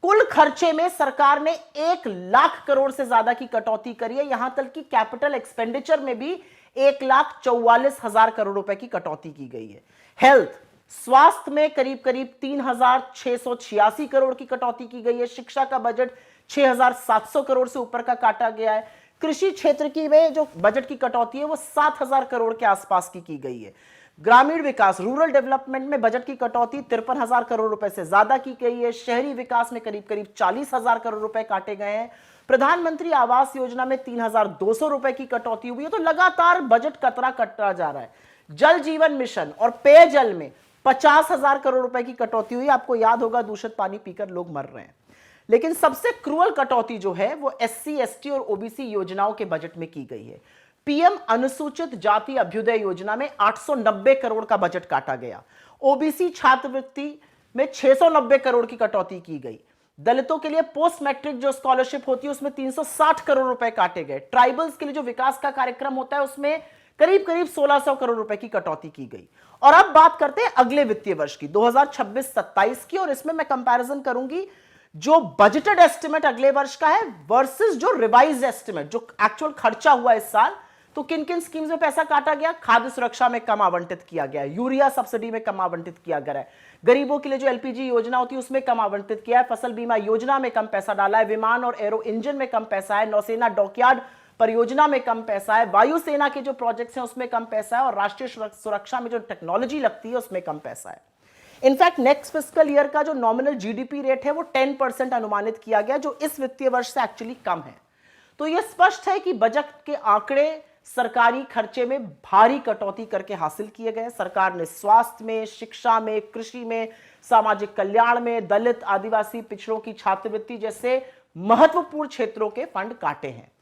कुल खर्चे में सरकार ने 1 लाख करोड़ से ज्यादा की कटौती करी है। यहां तक कि कैपिटल एक्सपेंडिचर में भी 1,44,000 करोड़ रुपए की कटौती की गई है। हेल्थ, स्वास्थ्य में करीब करीब 3,686 करोड़ की कटौती की गई है। शिक्षा का बजट 6,700 करोड़ से ऊपर का काटा गया है। कृषि क्षेत्र की में जो बजट की कटौती है वो 7,000 करोड़ के आसपास की गई है। ग्रामीण विकास, रूरल डेवलपमेंट में बजट की कटौती 53,000 करोड़ रुपए से ज्यादा की गई है। शहरी विकास में करीब करीब 40,000 करोड़ रुपए काटे गए हैं। प्रधानमंत्री आवास योजना में 3,200 रुपए की कटौती हुई है। तो लगातार बजट कतरा कटता जा रहा है। जल जीवन मिशन और पेयजल में 50,000 करोड़ रुपए की कटौती हुई। आपको याद होगा दूषित पानी पीकर लोग मर रहे हैं। लेकिन सबसे क्रूअल कटौती जो है वो एससी, एसटी और ओबीसी योजनाओं के बजट में की गई है। पीएम अनुसूचित जाति अभ्युदय योजना में 890 करोड़ का बजट काटा गया। ओबीसी छात्रवृत्ति में 690 करोड़ की कटौती की गई। दलितों के लिए पोस्ट मैट्रिक जो स्कॉलरशिप होती है उसमें 360 करोड़ रुपए काटे गए। ट्राइबल्स के लिए जो विकास का कार्यक्रम होता है उसमें करीब करीब 1600 करोड़ रुपए की कटौती की गई। और अब बात करते हैं अगले वित्तीय वर्ष की 2026-27 की, और इसमें मैं कंपैरिजन करूंगी जो बजटेड एस्टिमेट अगले वर्ष का है वर्सेस जो रिवाइज एस्टिमेट जो एक्चुअल खर्चा हुआ इस साल। तो किन किन स्कीम्स में पैसा काटा गया? खाद्य सुरक्षा में कम आवंटित किया गया है, यूरिया सब्सिडी में कम आवंटित किया गया है, गरीबों के लिए जो एलपीजी योजना होती है उसमें कम आवंटित किया है, फसल बीमा योजना में कम पैसा डाला है, विमान और एरो इंजन में कम पैसा है, नौसेना डॉकयार्ड परियोजना में कम पैसा है, वायुसेना के जो प्रोजेक्ट्स हैं उसमें कम पैसा है, और राष्ट्रीय सुरक्षा में जो टेक्नोलॉजी लगती है उसमें कम पैसा है। इनफैक्ट नेक्स्ट फिस्कल ईयर का जो नॉमिनल जीडीपी रेट है वो 10% अनुमानित किया गया, जो इस वित्तीय वर्ष से एक्चुअली कम है। तो यह स्पष्ट है कि बजट के आंकड़े सरकारी खर्चे में भारी कटौती करके हासिल किए गए। सरकार ने स्वास्थ्य में, शिक्षा में, कृषि में, सामाजिक कल्याण में, दलित, आदिवासी, पिछड़ों की छात्रवृत्ति जैसे महत्वपूर्ण क्षेत्रों के फंड काटे हैं।